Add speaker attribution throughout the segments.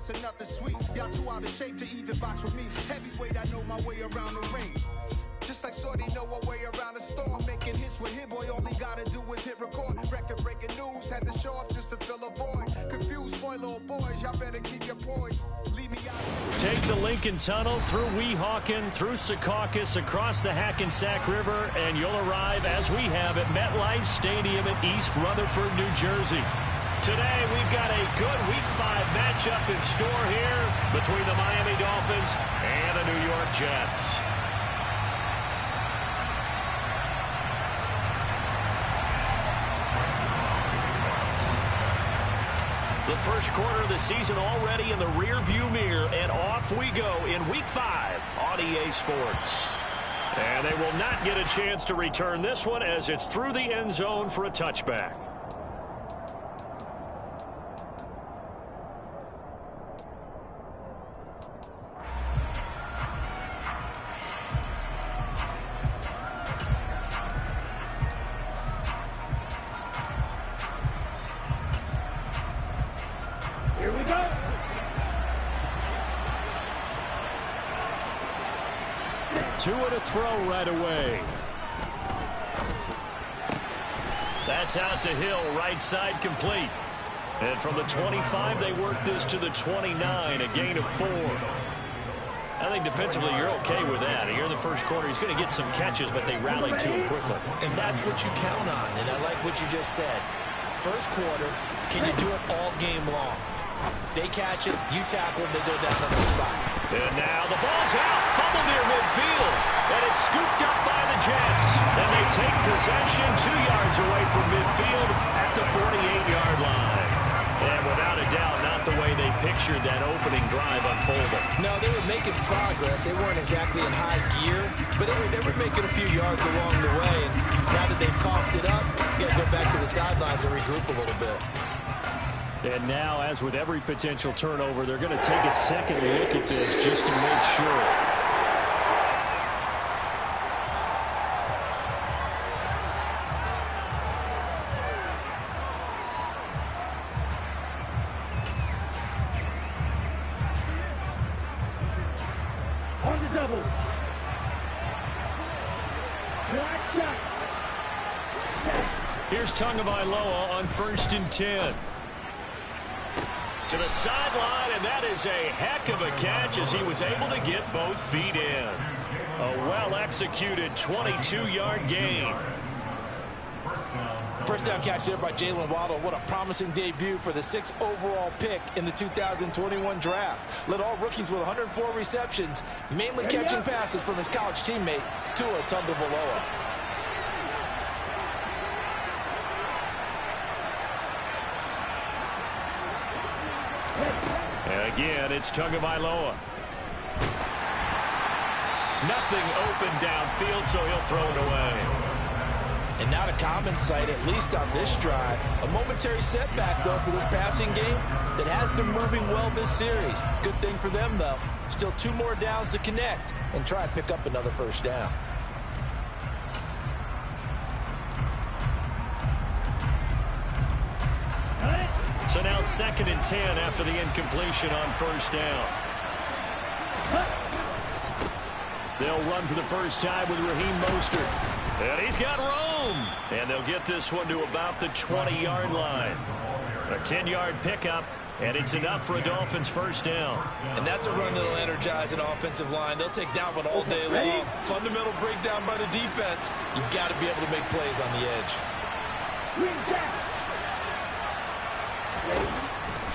Speaker 1: sauce and nothing sweet. Y'all too out of shape to even box with me. Heavyweight, I know my way around the ring. Just like Shorty know her way around the store. Making hits with Hit Boy, all he gotta do is hit record. Record breaking news, had to show up just to fill a void. Confused boy, little boys, y'all better keep your poise. Leave me out.
Speaker 2: Take the Lincoln Tunnel through Weehawken, through Secaucus, across the Hackensack River, and you'll arrive, as we have, at MetLife Stadium in East Rutherford, New Jersey. Today, we've got a good Week 5 matchup in store here between the Miami Dolphins and the New York Jets. The first quarter of the season already in the rear-view mirror, and off we go in Week 5 on EA Sports. And they will not get a chance to return this one as it's through the end zone for a touchback. Two and a throw right away. That's out to Hill, right side complete. And from the 25, they work this to the 29, a gain of 4. I think defensively you're okay with that. Here in the first quarter, he's going to get some catches, but they rallied to him quickly.
Speaker 3: And that's what you count on, and I like what you just said. First quarter, can you do it all game long? They catch it, you tackle them, they go down on the spot.
Speaker 2: And now the ball's out, fumble near midfield, and it's scooped up by the Jets. And they take possession 2 yards away from midfield at the 48-yard line. And without a doubt, not the way they pictured that opening drive unfolding.
Speaker 3: No, they were making progress. They weren't exactly in high gear, but they were making a few yards along the way. And now that they've coughed it up, you got to go back to the sidelines and regroup a little bit.
Speaker 2: And now, as with every potential turnover, they're going to take a second look at this just to make sure.
Speaker 4: On the double.
Speaker 2: Here's Tagovailoa on 1st and 10. To the sideline, and that is a heck of a catch as he was able to get both feet in. A well-executed 22-yard gain.
Speaker 3: First down catch there by Jalen Waddle. What a promising debut for the 6th overall pick in the 2021 draft. Led all rookies with 104 receptions, mainly catching passes from his college teammate, Tua Tagovailoa.
Speaker 2: And again, it's Tagovailoa. Nothing open downfield, so he'll throw it away.
Speaker 3: And not a common sight, at least on this drive. A momentary setback, though, for this passing game that has been moving well this series. Good thing for them, though. Still 2 more downs to connect and try and pick up another first down.
Speaker 2: So now 2nd and 10 after the incompletion on 1st down. They'll run for the first time with Raheem Mostert. And he's got room. And they'll get this one to about the 20-yard line. A 10-yard pickup, and it's enough for a Dolphins first down.
Speaker 3: And that's a run that'll energize an offensive line. They'll take that one all day long. Fundamental breakdown by the defense. You've got to be able to make plays on the edge.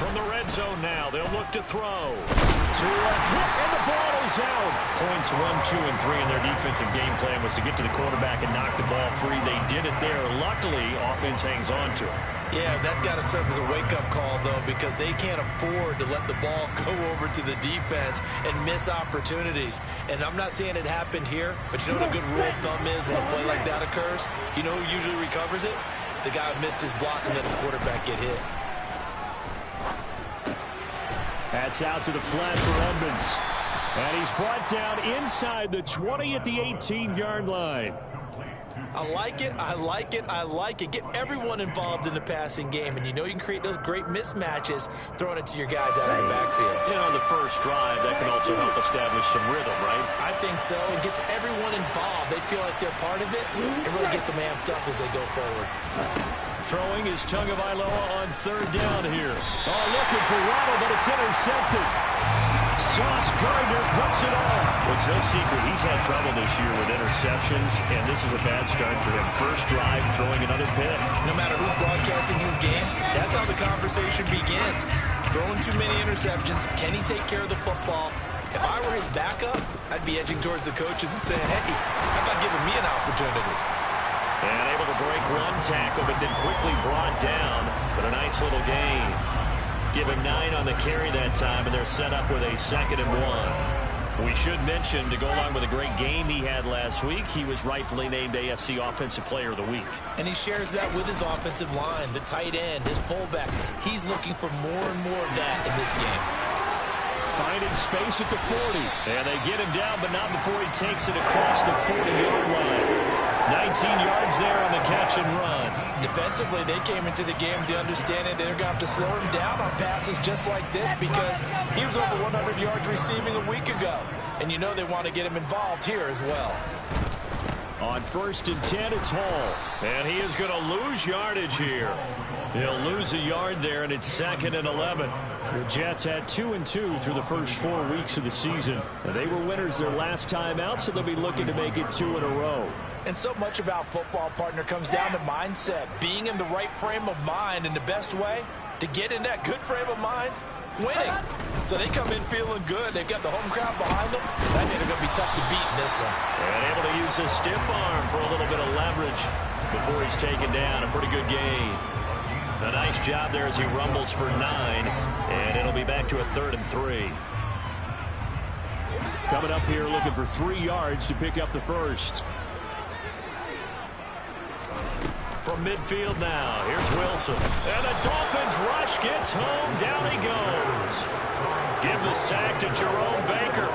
Speaker 2: From the red zone now, they'll look to throw. And the ball is out. Points 1, 2, and 3 in their defensive game plan was to get to the quarterback and knock the ball free. They did it there. Luckily, offense hangs on to it.
Speaker 3: Yeah, that's got to serve as a wake-up call, though, because they can't afford to let the ball go over to the defense and miss opportunities. And I'm not saying it happened here, but you know what a good rule of thumb is when a play like that occurs? You know who usually recovers it? The guy who missed his block and let his quarterback get hit.
Speaker 2: That's out to the flat for Edmonds. And he's brought down inside the 20 at the 18-yard line.
Speaker 3: I like it, I like it, I like it. Get everyone involved in the passing game, and you know you can create those great mismatches throwing it to your guys out of the backfield.
Speaker 2: You know, on the first drive, that can also help establish some rhythm, right?
Speaker 3: I think so. It gets everyone involved. They feel like they're part of it. It really gets them amped up as they go forward.
Speaker 2: Throwing is Tagovailoa on third down here. Oh, looking for Waddle, but it's intercepted. Sauce Gardner puts it on. Well, it's no secret he's had trouble this year with interceptions, and this is a bad start for him. First drive, throwing another pick.
Speaker 3: No matter who's broadcasting his game, that's how the conversation begins. Throwing too many interceptions. Can he take care of the football? If I were his backup, I'd be edging towards the coaches and saying, hey, how about giving me an opportunity?
Speaker 2: And able to break one tackle, but then quickly brought down. But a nice little gain. Give him 9 on the carry that time, and they're set up with a 2nd and 1. We should mention, to go along with a great game he had last week, he was rightfully named AFC Offensive Player of the Week.
Speaker 3: And he shares that with his offensive line, the tight end, his fullback. He's looking for more and more of that in this game.
Speaker 2: Finding space at the 40. And they get him down, but not before he takes it across the 40-yard line. 19 yards there on the catch and run.
Speaker 3: Defensively, they came into the game with the understanding they're going to have to slow him down on passes just like this because he was over 100 yards receiving a week ago. And you know they want to get him involved here as well.
Speaker 2: On 1st and 10, it's Hall. And he is going to lose yardage here. He'll lose a yard there, and it's 2nd and 11. The Jets had 2 and 2 through the first 4 weeks of the season. They were winners their last time out, so they'll be looking to make it 2 in a row.
Speaker 3: And so much about football, partner, comes down to mindset. Being in the right frame of mind, and the best way to get in that good frame of mind, winning. So they come in feeling good. They've got the home crowd behind them. I think they're going to be tough to beat in this one.
Speaker 2: And able to use his stiff arm for a little bit of leverage before he's taken down. A pretty good gain. A nice job there as he rumbles for 9. And it'll be back to a 3rd and 3. Coming up here looking for 3 yards to pick up the first. From midfield now, here's Wilson. And the Dolphins rush gets home. Down he goes. Give the sack to Jerome Baker.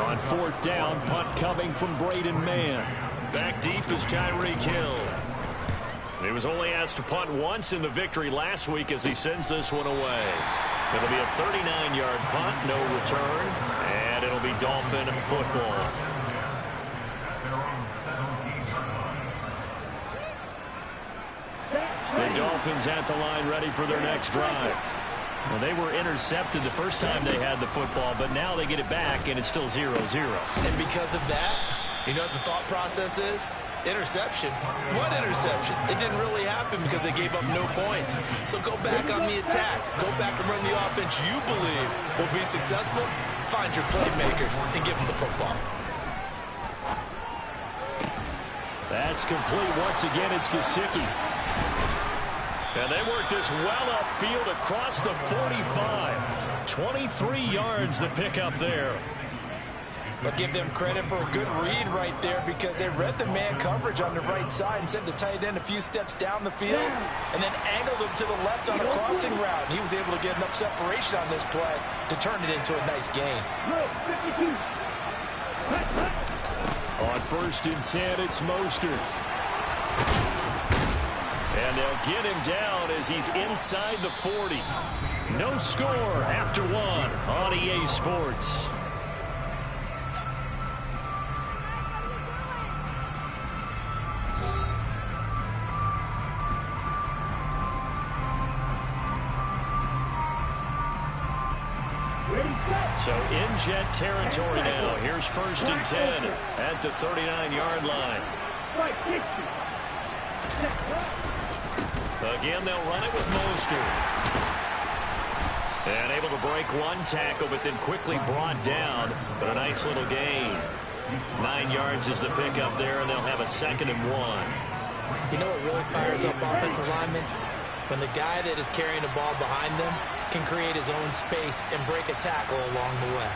Speaker 2: On 4th down, punt coming from Braden Mann. Back deep is Tyreek Hill. He was only asked to punt once in the victory last week as he sends this one away. It'll be a 39-yard punt, no return, and it'll be Dolphin football. The Dolphins at the line ready for their next drive. Well, they were intercepted the first time they had the football, but now they get it back, and it's still 0-0.
Speaker 3: And because of that, you know what the thought process is? Interception. What interception? It didn't really happen because they gave up no points. So go back on the attack. Go back and run the offense you believe will be successful. Find your playmakers and give them the football.
Speaker 2: That's complete. Once again, it's Gesicki. And they work this well upfield across the 45. 23 yards to pick up there.
Speaker 3: But give them credit for a good read right there because they read the man coverage on the right side and sent the tight end a few steps down the field and then angled him to the left on a crossing route. And he was able to get enough separation on this play to turn it into a nice gain.
Speaker 2: On 1st and 10, it's Mostert. And they'll get him down as he's inside the 40. No score after 1 on EA Sports. So in Jet territory now. Here's 1st and 10 at the 39-yard line. Again, they'll run it with Mostert. And able to break one tackle, but then quickly brought down. But a nice little gain. 9 yards is the pickup there, and they'll have a 2nd and 1.
Speaker 3: You know what really fires up offensive linemen? When the guy that is carrying the ball behind them can create his own space and break a tackle along the way.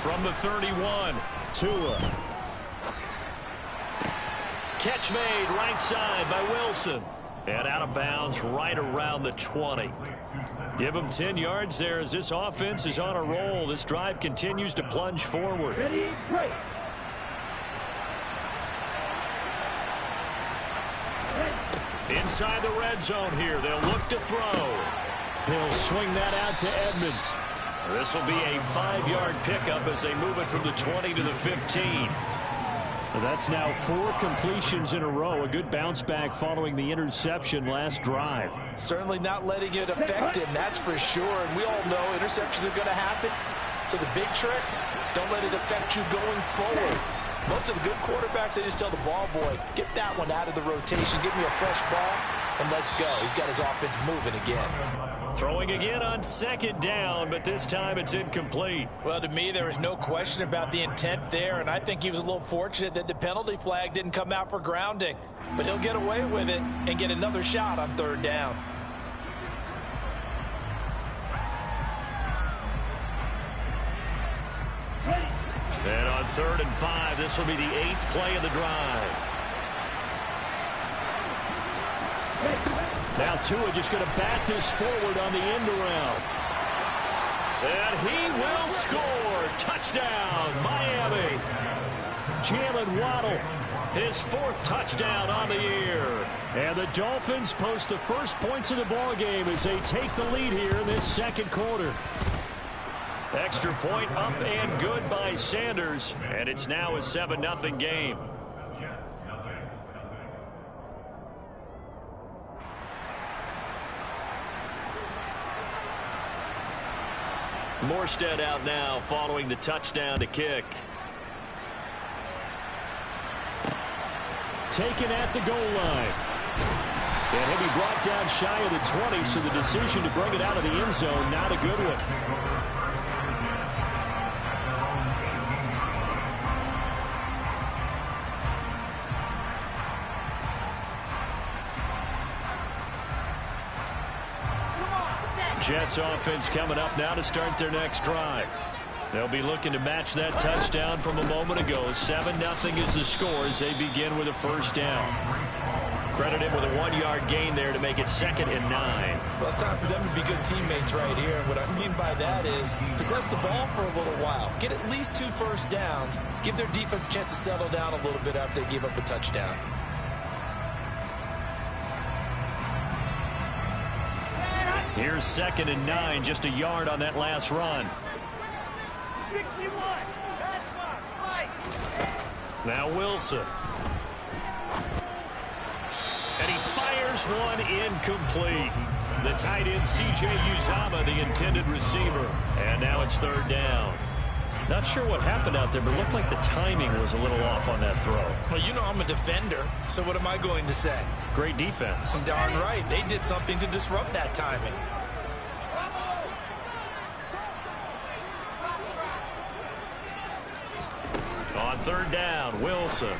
Speaker 2: From the 31, Tua. Catch made right side by Wilson. And out of bounds right around the 20. Give him 10 yards there as this offense is on a roll. This drive continues to plunge forward.
Speaker 4: Ready, break.
Speaker 2: Inside the red zone here. They'll look to throw. He'll swing that out to Edmonds. This will be a 5-yard pickup as they move it from the 20 to the 15. That's now 4 completions in a row. A good bounce back following the interception last drive.
Speaker 3: Certainly not letting it affect him, that's for sure. And we all know interceptions are going to happen. So the big trick, don't let it affect you going forward. Most of the good quarterbacks, they just tell the ball boy, get that one out of the rotation, give me a fresh ball, and let's go. He's got his offense moving again.
Speaker 2: Throwing again on second down, but this time it's incomplete.
Speaker 3: Well, to me, there was no question about the intent there, and I think he was a little fortunate that the penalty flag didn't come out for grounding. But he'll get away with it and get another shot on third down.
Speaker 2: And on 3rd and 5, this will be the 8th play of the drive. Now Tua just going to bat this forward on the end around. And he will score. Touchdown, Miami. Jalen Waddle, his 4th touchdown on the year. And the Dolphins post the first points of the ball game as they take the lead here in this second quarter. Extra point up and good by Sanders. And it's now a 7-0 game. Morstead out now following the touchdown to kick. Taken at the goal line. And he'll be brought down shy of the 20, so the decision to bring it out of the end zone, not a good one. Jets offense coming up now to start their next drive. They'll be looking to match that touchdown from a moment ago. 7-0 is the score as they begin with a first down. Credit him with a 1-yard gain there to make it 2nd and 9.
Speaker 3: Well, it's time for them to be good teammates right here. And what I mean by that is possess the ball for a little while. Get at least 2 first downs. Give their defense a chance to settle down a little bit after they give up a touchdown.
Speaker 2: Here's 2nd and 9, just a yard on that last run.
Speaker 1: 61. That's right.
Speaker 2: Now Wilson. And he fires one incomplete. The tight end C.J. Uzomah, the intended receiver. And now it's 3rd down. Not sure what happened out there, but it looked like the timing was a little off on that throw.
Speaker 3: Well, you know I'm a defender, so what am I going to say?
Speaker 2: Great defense.
Speaker 3: Darn right. They did something to disrupt that timing.
Speaker 2: On 3rd down, Wilson.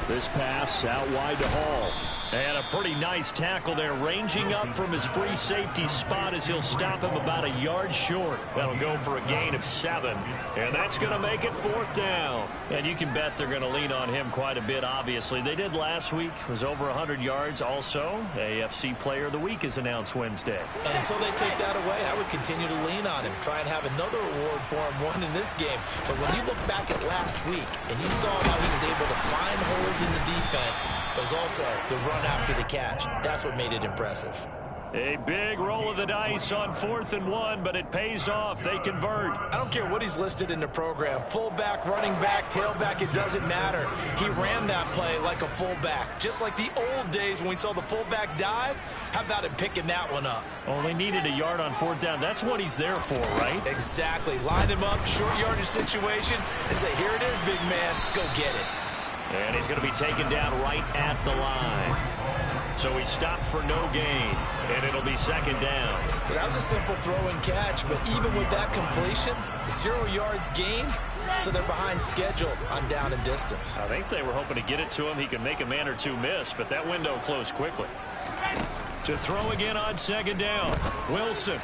Speaker 2: This pass out wide to Hall. And a pretty nice tackle there, ranging up from his free safety spot as he'll stop him about a yard short. That'll go for a gain of 7. And that's going to make it 4th down. And you can bet they're going to lean on him quite a bit, obviously. They did last week. It was over 100 yards. Also, AFC Player of the Week is announced Wednesday.
Speaker 3: And until they take that away, I would continue to lean on him. Try and have another award for him, one in this game. But when you look back at last week, and you saw how he was able to find holes in the defense, but was also the run after the catch. That's what made it impressive.
Speaker 2: A big roll of the dice on 4th and 1, but it pays off. They convert.
Speaker 3: I don't care what he's listed in the program. Fullback, running back, tailback, it doesn't matter. He ran that play like a fullback. Just like the old days when we saw the fullback dive. How about him picking that one up?
Speaker 2: Only needed a yard on 4th down. That's what he's there for, right?
Speaker 3: Exactly. Line him up, short yardage situation, and say, here it is, big man. Go get it.
Speaker 2: And he's going to be taken down right at the line. So he stopped for no gain, and it'll be 2nd down.
Speaker 3: Well, that was a simple throw and catch, but even with that completion, 0 yards gained, so they're behind schedule on down and distance.
Speaker 2: I think they were hoping to get it to him. He could make a man or two miss, but that window closed quickly. To throw again on 2nd down, Wilson.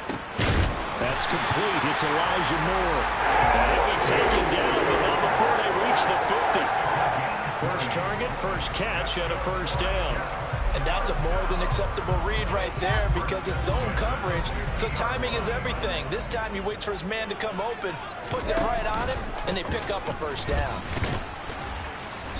Speaker 2: That's complete. It's Elijah Moore. And he'll be taken down, but not before they reach the 50. First target, first catch, and a 1st down.
Speaker 3: And that's a more than acceptable read right there because it's zone coverage, so timing is everything. This time he waits for his man to come open, puts it right on him, and they pick up a first down.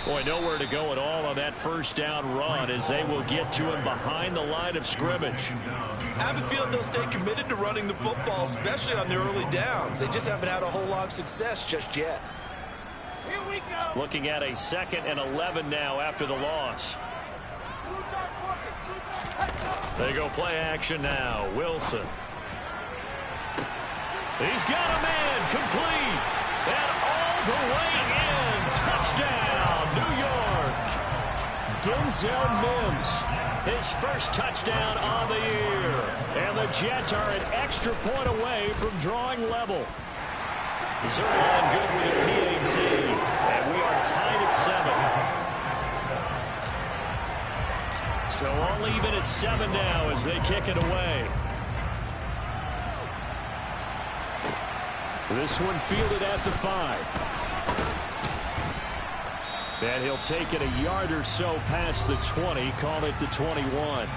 Speaker 2: Boy, nowhere to go at all on that first down run as they will get to him behind the line of scrimmage.
Speaker 3: I have a feeling they'll stay committed to running the football, especially on their early downs. They just haven't had a whole lot of success just yet.
Speaker 1: Here we go.
Speaker 2: Looking at a 2nd and 11 now after the loss. They go play action now. Wilson. He's got a man complete. And all the way in. Touchdown, New York. Denzel Mims. His first touchdown on the year. And the Jets are an extra point away from drawing level. Zerline good with a PAT. And we are tied at 7. So all even at 7 now as they kick it away. This one fielded at the 5. And he'll take it a yard or so past the 20, call it the 21.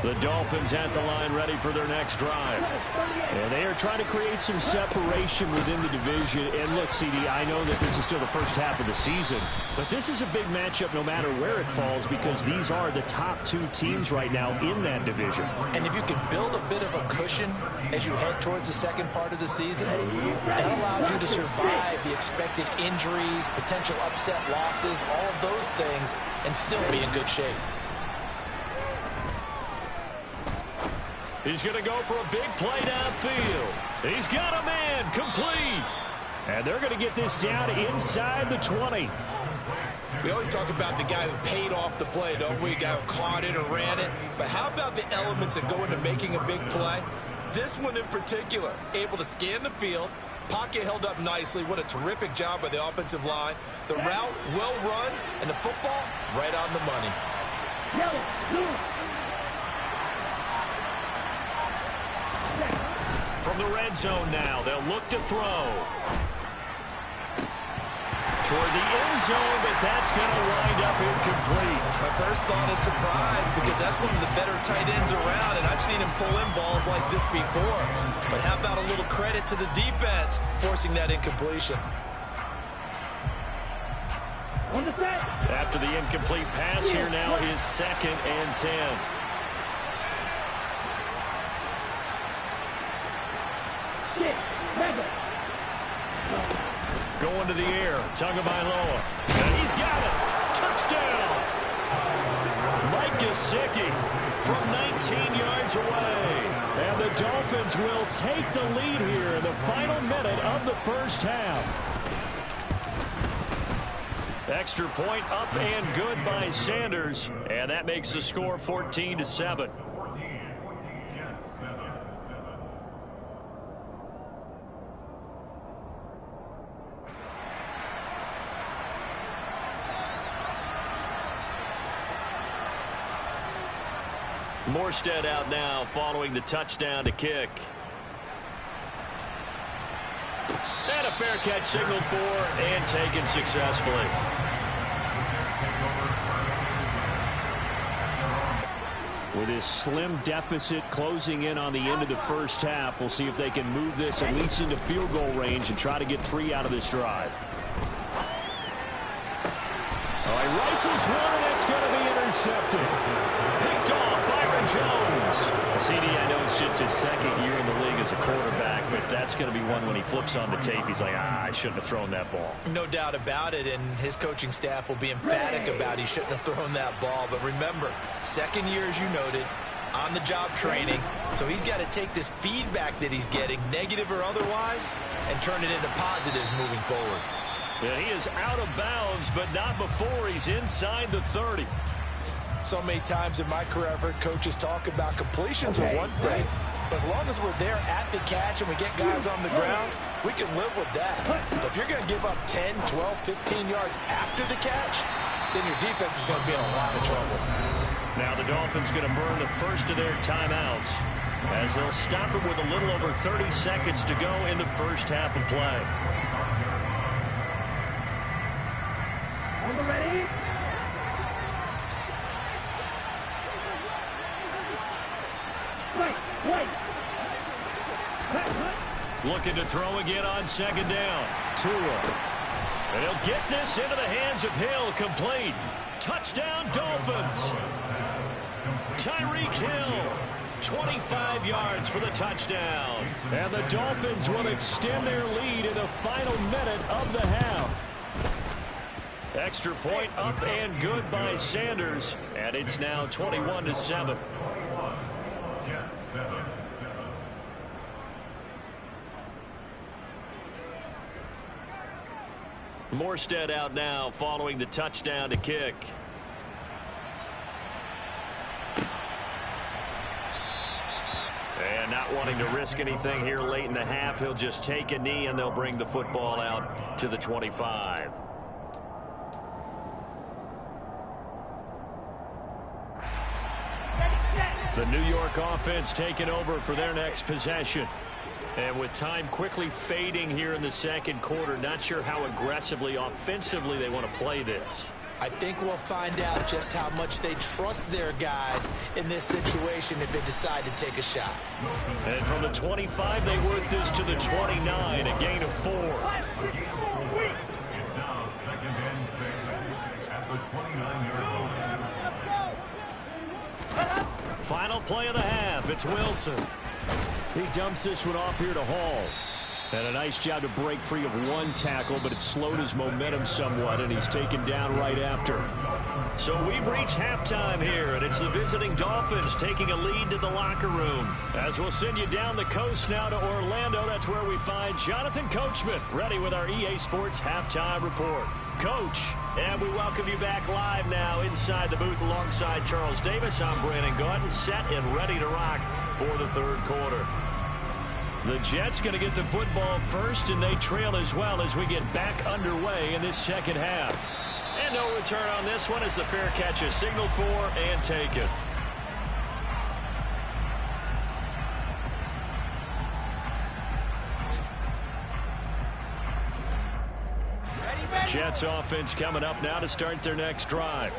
Speaker 2: The Dolphins at the line ready for their next drive. And they are trying to create some separation within the division. And look, CD, I know that this is still the first half of the season, but this is a big matchup no matter where it falls because these are the top 2 teams right now in that division.
Speaker 3: And if you can build a bit of a cushion as you head towards the second part of the season, that allows you to survive the expected injuries, potential upset losses, all of those things, and still be in good shape.
Speaker 2: He's going to go for a big play downfield. He's got a man complete. And they're going to get this down inside the 20.
Speaker 3: We always talk about the guy who paid off the play, don't we? The guy who caught it or ran it. But how about the elements that go into making a big play? This one in particular, able to scan the field. Pocket held up nicely. What a terrific job by the offensive line. The route well run, and the football right on the money.
Speaker 4: Yellow, blue.
Speaker 2: From the red zone now, they'll look to throw. Toward the end zone, but that's going to wind up incomplete.
Speaker 3: My first thought is surprise because that's one of the better tight ends around, and I've seen him pull in balls like this before. But how about a little credit to the defense forcing that incompletion?
Speaker 4: On the set.
Speaker 2: After the incomplete pass, here now is 2nd and 10. Going to the air, Tagovailoa. And he's got it. Touchdown. Mike Gesicki from 19 yards away. And the Dolphins will take the lead here in the final minute of the first half. Extra point up and good by Sanders. And that makes the score 14-7. Morstead out now following the touchdown to kick. And a fair catch signaled for and taken successfully. With this slim deficit closing in on the end of the first half, we'll see if they can move this at least into field goal range and try to get 3 out of this drive. All right, rifles one, and it's going to be intercepted. Picked off Byron Jones. CD, I know it's just his 2nd year in the league as a quarterback, but that's going to be one when he flips on the tape. He's like, I shouldn't have thrown that ball.
Speaker 3: No doubt about it, and his coaching staff will be emphatic about he shouldn't have thrown that ball. But remember, 2nd year, as you noted, on-the-job training. So he's got to take this feedback that he's getting, negative or otherwise, and turn it into positives moving forward.
Speaker 2: Yeah, he is out of bounds, but not before he's inside the 30.
Speaker 3: So many times in my career, I've heard coaches talk about completions are one thing, but as long as we're there at the catch and we get guys on the ground, we can live with that. But if you're going to give up 10, 12, 15 yards after the catch, then your defense is going to be in a lot of trouble.
Speaker 2: Now the Dolphins going to burn the first of their timeouts. as they'll stop it with a little over 30 seconds to go in the first half of play.
Speaker 4: On the ready.
Speaker 2: Looking to throw again on second down. Tua. And he'll get this into the hands of Hill, complete. Touchdown, Dolphins. Tyreek Hill, 25 yards for the touchdown. And the Dolphins will extend their lead in the final minute of the half. Extra point up and good by Sanders. And it's now 21-7. Morstead out now following the touchdown to kick. And not wanting to risk anything here late in the half, he'll just take a knee and they'll bring the football out to the 25. The New York offense taking over for their next possession. And with time quickly fading here in the second quarter, not sure how aggressively, offensively they want to play this.
Speaker 3: I think we'll find out just how much they trust their guys in this situation if they decide to take a shot.
Speaker 2: And from the 25, they work this to the 29, a gain of 4.
Speaker 5: It's now 2nd and 6 at the 29-yard line.
Speaker 2: Final play of the half, it's Wilson. He dumps this one off here to Hall. And a nice job to break free of one tackle, but it slowed his momentum somewhat, and he's taken down right after. So we've reached halftime here, and it's the visiting Dolphins taking a lead to the locker room. As we'll send you down the coast now to Orlando, that's where we find Jonathan Coachman, ready with our EA Sports Halftime Report. Coach, and we welcome you back live now inside the booth alongside Charles Davis. I'm Brandon Gaudin, set and ready to rock for the third quarter. The Jets going to get the football first, and they trail as well as we get back underway in this second half. And no return on this one as the fair catch is signaled for and taken. Jets offense coming up now to start their next drive.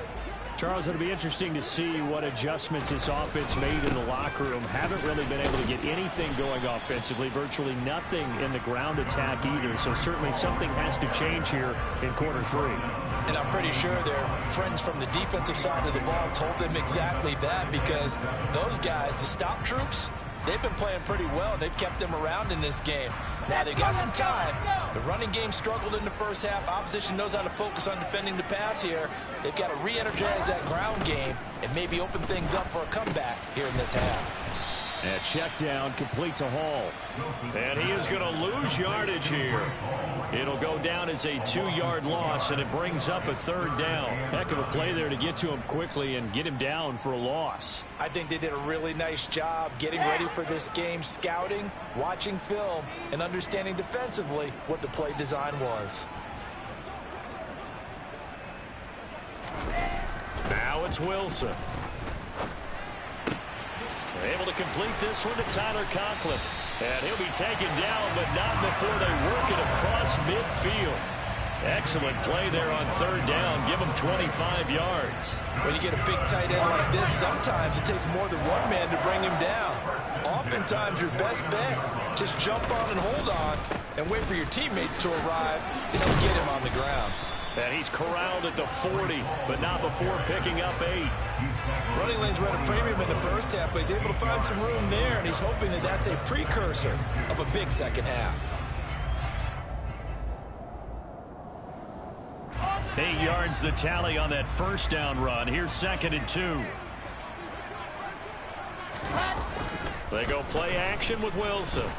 Speaker 2: Charles, it'll be interesting to see what adjustments this offense made in the locker room. Haven't really been able to get anything going offensively, virtually nothing in the ground attack either. So certainly something has to change here in quarter 3.
Speaker 3: And I'm pretty sure their friends from the defensive side of the ball told them exactly that, because those guys, the stop troops, they've been playing pretty well. They've kept them around in this game. Now they've got some time. The running game struggled in the first half. Opposition knows how to focus on defending the pass here. They've got to re-energize that ground game and maybe open things up for a comeback here in this half.
Speaker 2: And check down complete to Hall. And he is going to lose yardage here. It'll go down as a 2-yard loss, and it brings up a third down. Heck of a play there to get to him quickly and get him down for a loss.
Speaker 3: I think they did a really nice job getting ready for this game, scouting, watching film, and understanding defensively what the play design was.
Speaker 2: Now it's Wilson. Able to complete this one to Tyler Conklin. And he'll be taken down, but not before they work it across midfield. Excellent play there on third down. Give him 25 yards.
Speaker 3: When you get a big tight end like this, sometimes it takes more than one man to bring him down. Oftentimes, your best bet, just jump on and hold on and wait for your teammates to arrive and get him on the ground.
Speaker 2: And he's corralled at the 40, but not before picking up 8.
Speaker 3: Running lanes were at a premium in the first half, but he's able to find some room there, and he's hoping that that's a precursor of a big second half.
Speaker 2: 8 yards the tally on that first down run. Here's 2nd and 2. They go play action with Wilson.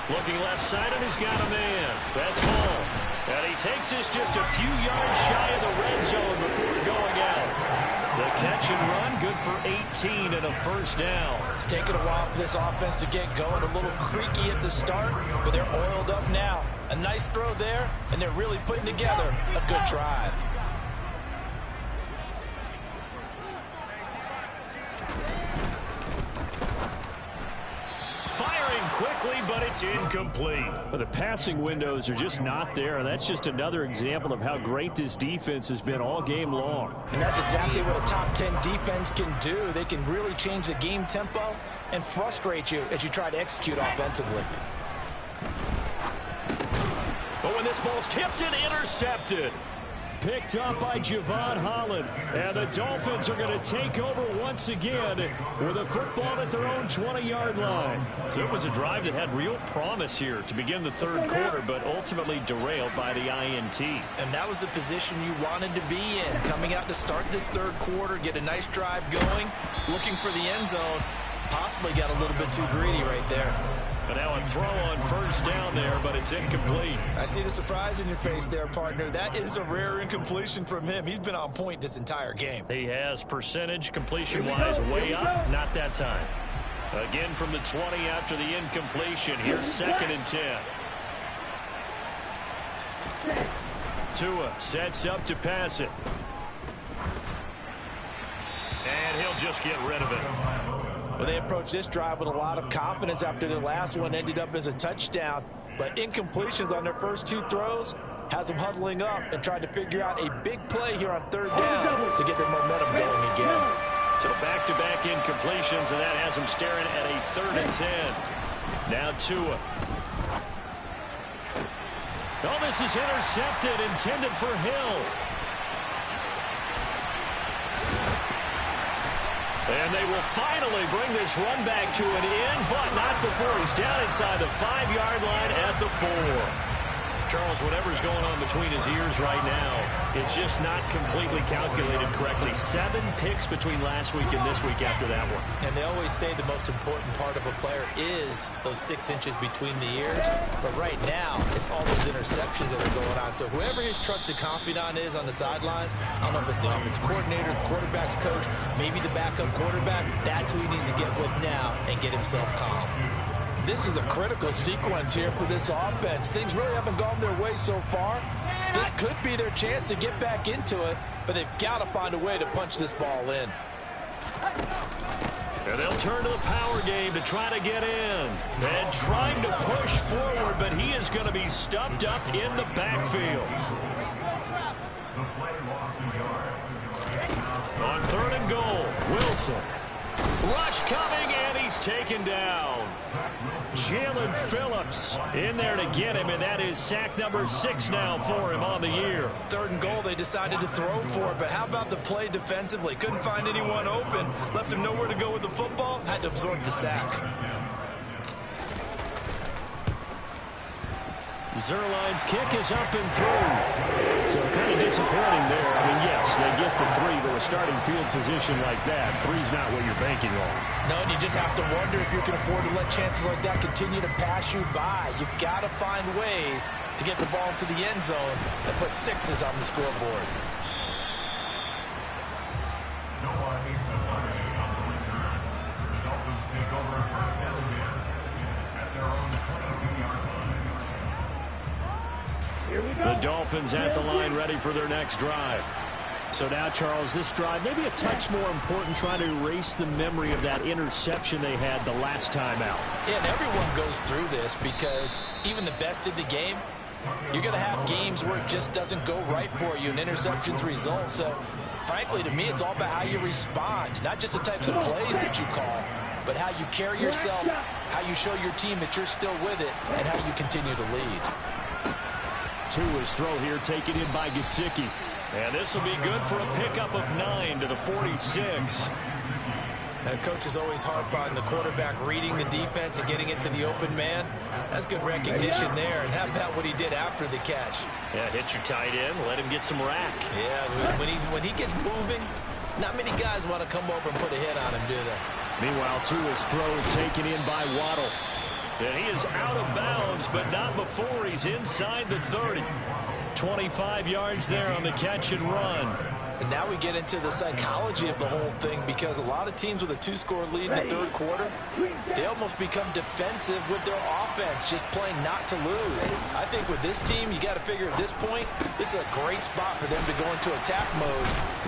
Speaker 2: Looking left side, and he's got a man. That's Hall. And he takes this just a few yards shy of the red zone before going out. The catch and run, good for 18 and a first down.
Speaker 3: It's taken a while for this offense to get going. A little creaky at the start, but they're oiled up now. A nice throw there, and they're really putting together a good drive.
Speaker 2: It's incomplete. Well, the passing windows are just not there. That's just another example of how great this defense has been all game long.
Speaker 3: And that's exactly what a top 10 defense can do. They can really change the game tempo and frustrate you as you try to execute offensively.
Speaker 2: But when this ball's tipped and intercepted. Picked up by Javon Holland. And the Dolphins are going to take over once again with a football at their own 20-yard line. So it was a drive that had real promise here to begin the third quarter, but ultimately derailed by the INT.
Speaker 3: And that was the position you wanted to be in. Coming out to start this third quarter, get a nice drive going, looking for the end zone. Possibly got a little bit too greedy right there.
Speaker 2: But now a throw on first down there, but it's incomplete.
Speaker 3: I see the surprise in your face there, partner. That is a rare incompletion from him. He's been on point this entire game.
Speaker 2: He has percentage completion-wise way up. Not that time. Again from the 20 after the incompletion. Here's 2nd and 10. Tua sets up to pass it. And he'll just get rid of it.
Speaker 3: Well, they approached this drive with a lot of confidence after their last one ended up as a touchdown. But incompletions on their first 2 throws has them huddling up and trying to figure out a big play here on 3rd down to get their momentum going again.
Speaker 2: So back-to-back incompletions, and that has them staring at a 3rd and 10. Now Tua. Oh, this is intercepted, intended for Hill. And they will finally bring this run back to an end, but not before he's down inside the 5-yard line at the 4. Charles, whatever's going on between his ears right now, it's just not completely calculated correctly. 7 picks between last week and this week after that one.
Speaker 3: And they always say the most important part of a player is those 6 inches between the ears. But right now, it's all those interceptions that are going on. So whoever his trusted confidant is on the sidelines, I don't know if it's the offensive coordinator, the quarterback's coach, maybe the backup quarterback, that's who he needs to get with now and get himself calm. This is a critical sequence here for this offense. Things really haven't gone their way so far. This could be their chance to get back into it, but they've got to find a way to punch this ball in.
Speaker 2: And they'll turn to the power game to try to get in. And trying to push forward, but he is going to be stuffed up in the backfield. On 3rd and goal, Wilson. Rush coming, and he's taken down. Jalen Phillips in there to get him, and that is sack number 6 now for him on the year.
Speaker 3: 3rd and goal, they decided to throw for it, but how about the play defensively? Couldn't find anyone open, left him nowhere to go with the football, had to absorb the sack.
Speaker 2: Zuerlein's kick is up and through. So kind of disappointing there. I mean, yes, they get the 3, but a starting field position like that, 3's not what you're banking on.
Speaker 3: No, and you just have to wonder if you can afford to let chances like that continue to pass you by. You've got to find ways to get the ball to the end zone and put 6s on the scoreboard.
Speaker 2: The Dolphins at the line ready for their next drive. So now, Charles, this drive maybe a touch more important, trying to erase the memory of that interception they had the last time out.
Speaker 3: Yeah, and everyone goes through this because even the best in the game, you're going to have games where it just doesn't go right for you and interceptions result. So, frankly, to me, it's all about how you respond, not just the types of plays that you call, but how you carry yourself, how you show your team that you're still with it, and how you continue to lead.
Speaker 2: Tua's throw here taken in by Gesicki. And this will be good for a pickup of 9 to the 46.
Speaker 3: And coaches always harp on the quarterback reading the defense and getting it to the open man. That's good recognition there. And how about what he did after the catch?
Speaker 2: Yeah, hit your tight end, let him get some rack.
Speaker 3: Yeah, when he gets moving, not many guys want to come over and put a hit on him, do they?
Speaker 2: Meanwhile, Tua's throw is taken in by Waddle. And he is out of bounds, but not before he's inside the 30. 25 yards there on the catch and run.
Speaker 3: And now we get into the psychology of the whole thing, because a lot of teams with a 2-score lead in the third quarter, they almost become defensive with their offense, just playing not to lose. I think with this team, you got to figure at this point, this is a great spot for them to go into attack mode,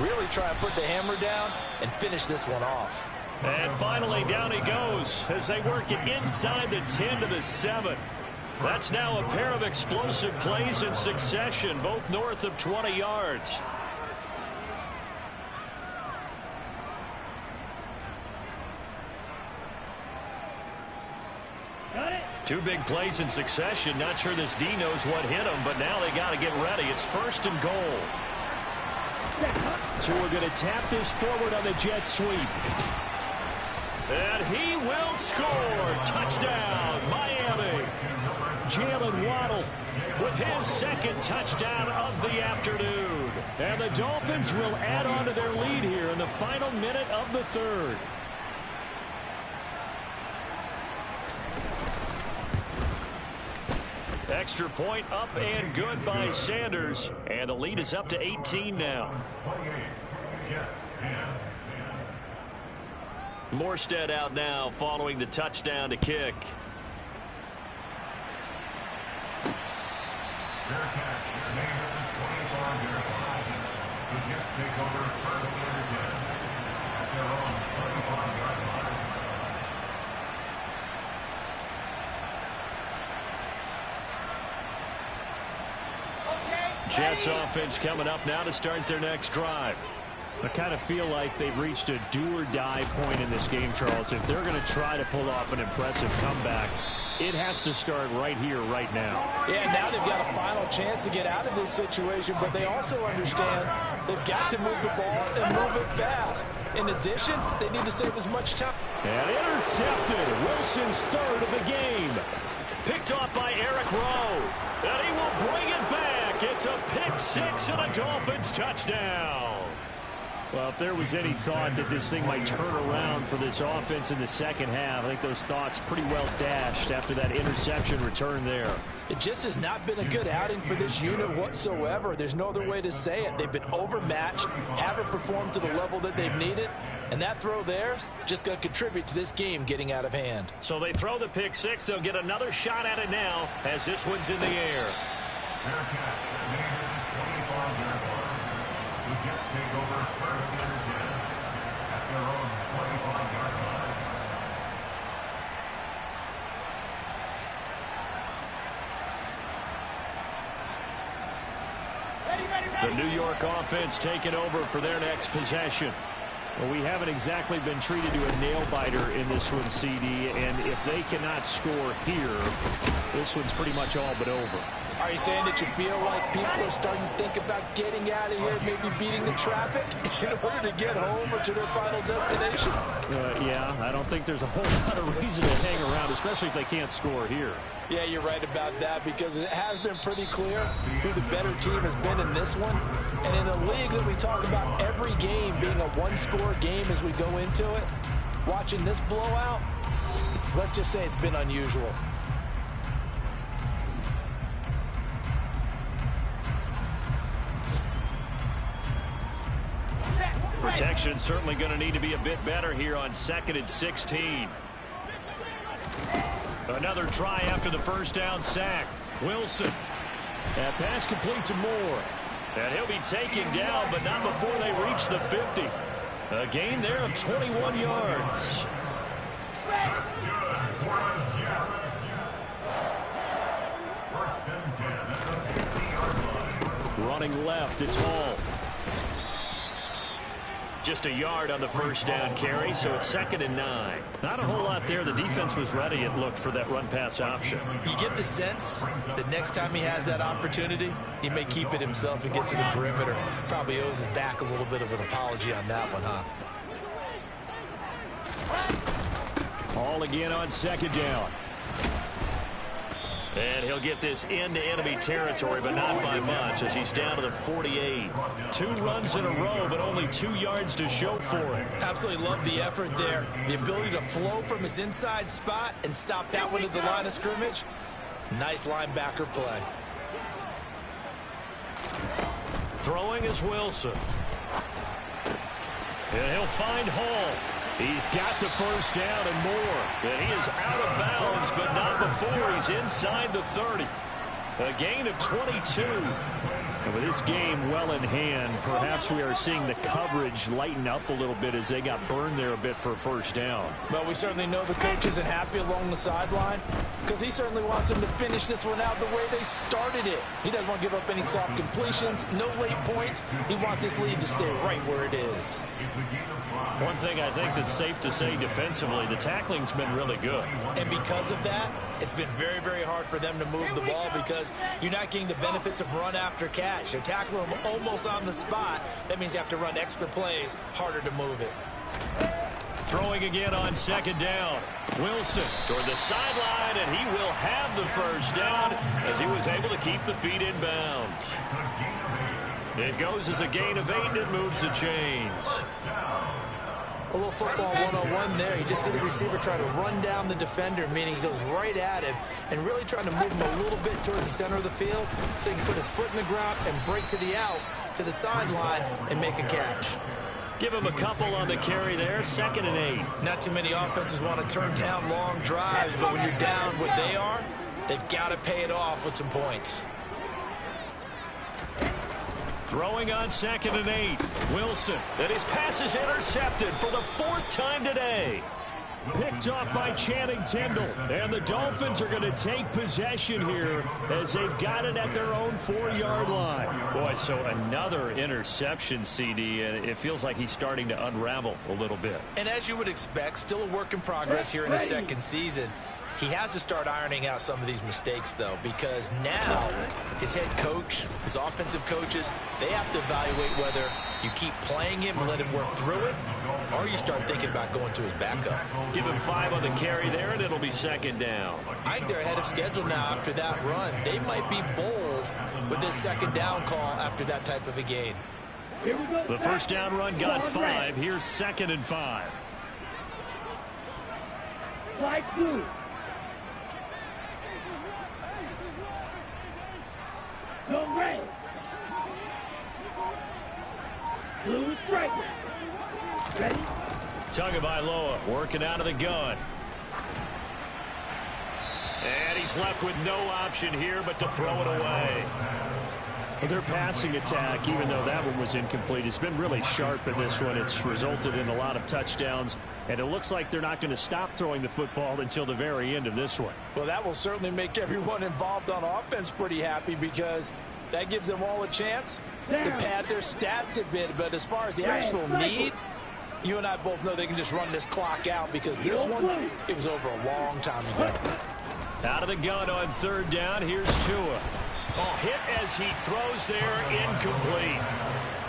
Speaker 3: really try and put the hammer down and finish this one off.
Speaker 2: And finally, down he goes as they work it inside the 10 to the 7. That's now a pair of explosive plays in succession, both north of 20 yards. Two big plays in succession. Not sure this D knows what hit him, but now they got to get ready. It's 1st and goal. Tua going to tap this forward on the jet sweep. And he will score. Touchdown, Miami. Jalen Waddle with his 2nd touchdown of the afternoon. And the Dolphins will add on to their lead here in the final minute of the 3rd. Extra point up and good by Sanders. And the lead is up to 18 now. Morstead out now following the touchdown to kick. Jets offense coming up now to start their next drive. I kind of feel like they've reached a do-or-die point in this game, Charles. If they're going to try to pull off an impressive comeback, it has to start right here, right now.
Speaker 3: Yeah, now they've got a final chance to get out of this situation, but they also understand they've got to move the ball and move it fast. In addition, they need to save as much time.
Speaker 2: And intercepted. Wilson's 3rd of the game. Picked off by Eric Rowe. And he will bring it back. It's a pick 6 and a Dolphins touchdown. Well, if there was any thought that this thing might turn around for this offense in the second half, I think those thoughts pretty well dashed after that interception return there.
Speaker 3: It just has not been a good outing for this unit whatsoever. There's no other way to say it. They've been overmatched, haven't performed to the level that they've needed, and that throw there just going to contribute to this game getting out of hand.
Speaker 2: So they throw the pick 6. They'll get another shot at it now as this one's in the air. The New York offense taking over for their next possession. Well, we haven't exactly been treated to a nail-biter in this one, CD, and if they cannot score here, this one's pretty much all but over.
Speaker 3: Are you saying that you feel like people are starting to think about getting out of here, maybe beating the traffic in order to get home or to their final destination?
Speaker 2: Yeah, I don't think there's a whole lot of reason to hang around, especially if they can't score here.
Speaker 3: Yeah, you're right about that, because it has been pretty clear who the better team has been in this one. And in a league that we talk about every game being a one-score game as we go into it, watching this blowout, let's just say it's been unusual.
Speaker 2: Protection certainly going to need to be a bit better here on 2nd and 16. Another try after the first down sack. Wilson. That pass complete to Moore. And he'll be taken down, but not before they reach the 50. A gain there of 21 yards. Running left, it's Hall. Just a yard on the first down carry, so it's 2nd and 9. Not a whole lot there. The defense was ready, it looked, for that run-pass option.
Speaker 3: You get the sense that next time he has that opportunity, he may keep it himself and get to the perimeter. Probably owes his back a little bit of an apology on that one, huh?
Speaker 2: All again on 2nd down. And he'll get this into enemy territory, but not by much, as he's down to the 48. 2 runs in a row, but only 2 yards to show for it.
Speaker 3: Absolutely love the effort there. The ability to flow from his inside spot and stop that one at the line of scrimmage. Nice linebacker play.
Speaker 2: Throwing is Wilson. And he'll find Hall. He's got the first down and more. And he is out of bounds, but not before he's inside the 30. A gain of 22. And with this game well in hand, perhaps we are seeing the coverage lighten up a little bit as they got burned there a bit for a first down.
Speaker 3: But we certainly know the coach isn't happy along the sideline because he certainly wants them to finish this one out the way they started it. He doesn't want to give up any soft completions, no late points. He wants his lead to stay right where it is.
Speaker 2: One thing I think that's safe to say defensively, the tackling's been really good.
Speaker 3: And because of that, it's been very, very hard for them to move the ball because you're not getting the benefits of run after catch. They're tackling them almost on the spot. That means you have to run extra plays, harder to move it.
Speaker 2: Throwing again on second down. Wilson toward the sideline, and he will have the first down as he was able to keep the feet in bounds. It goes as a gain of 8, and it moves the chains.
Speaker 3: A little football 101 there. You just see the receiver try to run down the defender, meaning he goes right at him and really trying to move him a little bit towards the center of the field so he can put his foot in the ground and break to the out, to the sideline, and make a catch.
Speaker 2: Give him a couple on the carry there, 2nd and 8.
Speaker 3: Not too many offenses want to turn down long drives, but when you're down what they are, they've got to pay it off with some points.
Speaker 2: Throwing on 2nd and 8. Wilson, and his pass is intercepted for the 4th time today. Picked off by Channing Tindall. And the Dolphins are going to take possession here as they've got it at their own 4-yard line. Boy, so another interception, CD, and it feels like he's starting to unravel a little bit.
Speaker 3: And as you would expect, still a work in progress here in his second season. He has to start ironing out some of these mistakes, though, because now his head coach, his offensive coaches, they have to evaluate whether you keep playing him and let him work through it, or you start thinking about going to his backup.
Speaker 2: Give him 5 on the carry there, and it'll be 2nd down.
Speaker 3: I think they're ahead of schedule now after that run. They might be bold with this 2nd down call after that type of a gain.
Speaker 2: The first down run got 5. Here's 2nd and 5.
Speaker 4: Slide 2. Go red. Blue striker. Ready?
Speaker 2: Tagovailoa working out of the gun. And he's left with no option here but to throw it away. Their passing attack, even though that one was incomplete, has been really sharp in this one. It's resulted in a lot of touchdowns, and it looks like they're not going to stop throwing the football until the very end of this one.
Speaker 3: Well, that will certainly make everyone involved on offense pretty happy because that gives them all a chance to pad their stats a bit. But as far as the actual need, you and I both know they can just run this clock out because this one, it was over a long time ago.
Speaker 2: Out of the gun on 3rd down, here's Tua. Oh, hit as he throws there, incomplete.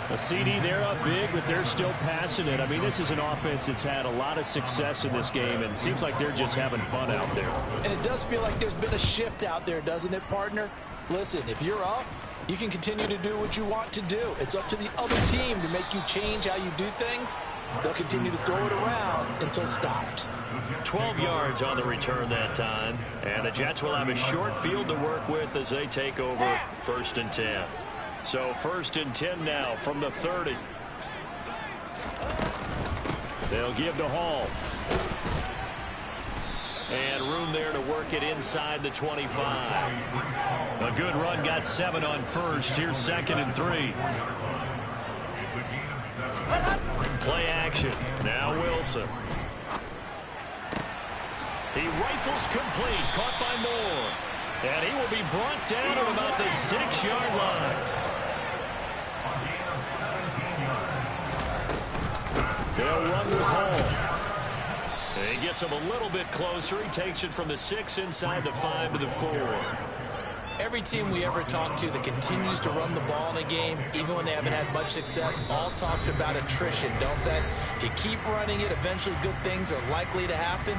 Speaker 2: A CD, they're up big, but they're still passing it. I mean, this is an offense that's had a lot of success in this game, and it seems like they're just having fun out there.
Speaker 3: And it does feel like there's been a shift out there, doesn't it, partner? Listen, if you're up, you can continue to do what you want to do. It's up to the other team to make you change how you do things. They'll continue to throw it around until stopped.
Speaker 2: 12 yards on the return that time. And the Jets will have a short field to work with as they take over 1st and 10. So 1st and 10 now from the 30. They'll give to Hall. And room there to work it inside the 25. A good run, got 7 on 1st. Here's 2nd and 3. Play action. Now Wilson. He rifles complete. Caught by Moore. And he will be brought down at about the 6-yard line. They'll run with Hall. And he gets him a little bit closer. He takes it from the 6 inside the 5 to the 4.
Speaker 3: Every team we ever talk to that continues to run the ball in a game, even when they haven't had much success, all talks about attrition, don't they? If you keep running it, eventually good things are likely to happen.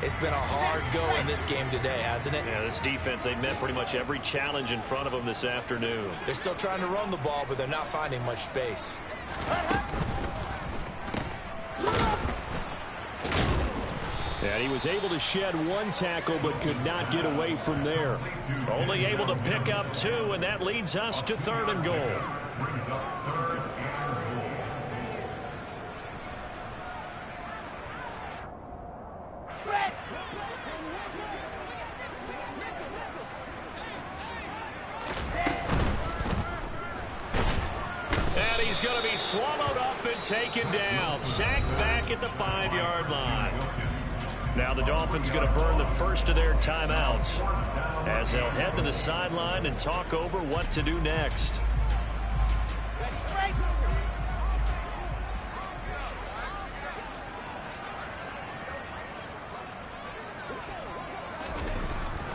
Speaker 3: It's been a hard go in this game today, hasn't it?
Speaker 2: Yeah, this defense, they met pretty much every challenge in front of them this afternoon.
Speaker 3: They're still trying to run the ball, but they're not finding much space.
Speaker 2: And he was able to shed 1 tackle but could not get away from there. Only able to pick up 2, and that leads us to 3rd and goal. And he's going to be swallowed up and taken down. Sacked back at the 5-yard line. Now the Dolphins going to burn the first of their timeouts as they'll head to the sideline and talk over what to do next.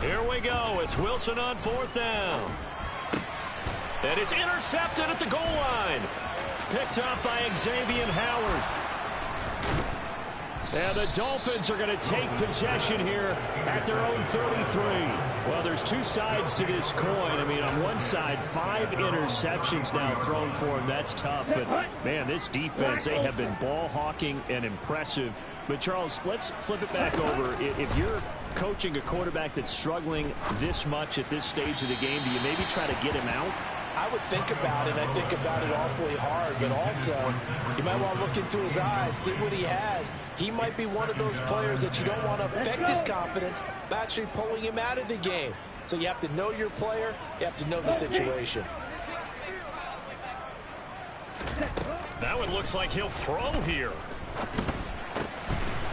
Speaker 2: Here we go. It's Wilson on 4th down. And it's intercepted at the goal line. Picked off by Xavier Howard. And the Dolphins are going to take possession here at their own 33. Well, there's two sides to this coin. I mean, on one side, 5 interceptions now thrown for him. That's tough. But, man, this defense, they have been ball hawking and impressive. But, Charles, let's flip it back over. If you're coaching a quarterback that's struggling this much at this stage of the game, do you maybe try to get him out?
Speaker 3: I would think about it. I think about it awfully hard, but also you might want to look into his eyes, see what he has. He might be one of those players that you don't want to affect his confidence by actually pulling him out of the game. So you have to know your player. You have to know the situation.
Speaker 2: That one looks like he'll throw here.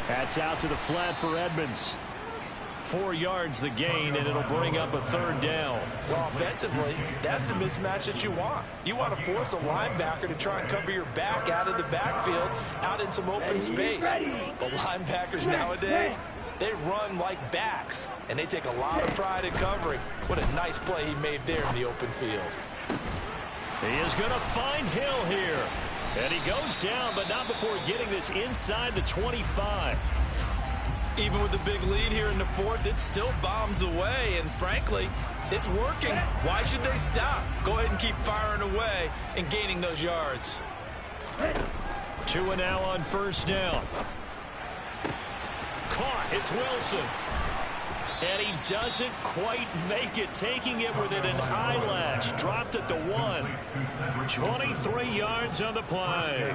Speaker 2: That's out to the flat for Edmonds. 4 yards the gain, and it'll bring up a 3rd down.
Speaker 3: Well, offensively, that's the mismatch that you want. You want to force a linebacker to try and cover your back out of the backfield, out in some open space. The linebackers nowadays, they run like backs, and they take a lot of pride in covering. What a nice play he made there in the open field.
Speaker 2: He is going to find Hill here. And he goes down, but not before getting this inside the 25.
Speaker 3: Even with the big lead here in the 4th, it still bombs away, and frankly, it's working. Why should they stop? Go ahead and keep firing away and gaining those yards.
Speaker 2: 2 and now on 1st down. Caught. It's Wilson. And he doesn't quite make it, taking it within an eyelash. Dropped at the 1. 23 yards on the play.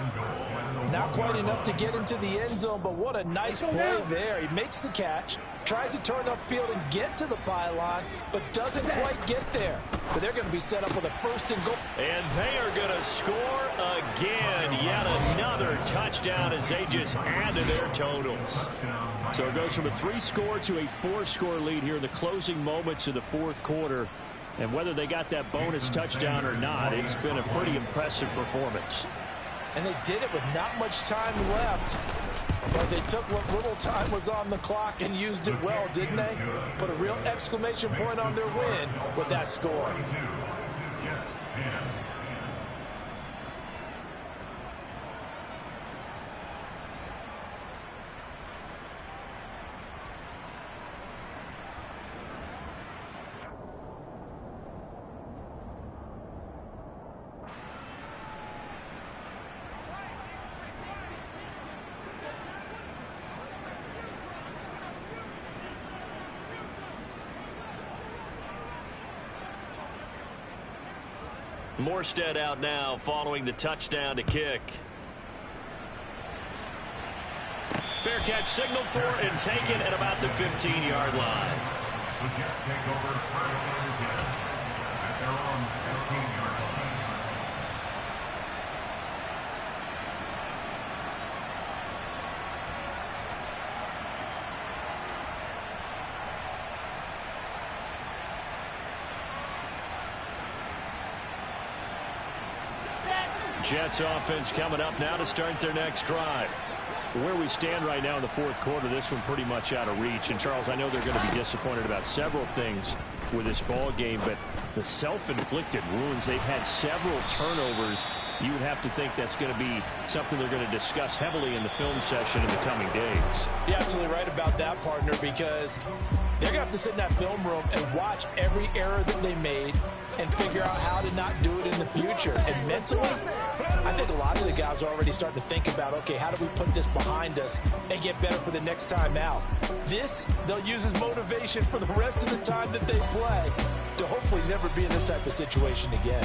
Speaker 3: Not quite enough to get into the end zone, but what a nice play there. He makes the catch, tries to turn upfield and get to the pylon, but doesn't quite get there. But they're going to be set up with a 1st and goal.
Speaker 2: And they are going to score again. Yet another touchdown as they just add to their totals. So it goes from a 3-score to a 4-score lead here in the closing moments of the 4th quarter. And whether they got that bonus touchdown or not, it's been a pretty impressive performance.
Speaker 3: And they did it with not much time left. But they took what little time was on the clock and used it well, didn't they? Put a real exclamation point on their win with that score.
Speaker 2: Morstead out now following the touchdown to kick. Fair catch signaled for and taken at about the 15-yard line.
Speaker 5: The Jets take over at their own 15-yard line.
Speaker 2: Jets offense coming up now to start their next drive. Where we stand right now in the 4th quarter, this one pretty much out of reach. And, Charles, I know they're going to be disappointed about several things with this ball game, but the self-inflicted wounds, they've had several turnovers. You would have to think that's going to be something they're going to discuss heavily in the film session in the coming days.
Speaker 3: You're absolutely right about that, partner, because they're going to have to sit in that film room and watch every error that they made and figure out how to not do it in the future. And mentally, I think a lot of the guys are already starting to think about, okay, how do we put this behind us and get better for the next time out? This, they'll use as motivation for the rest of the time that they play to hopefully never be in this type of situation again.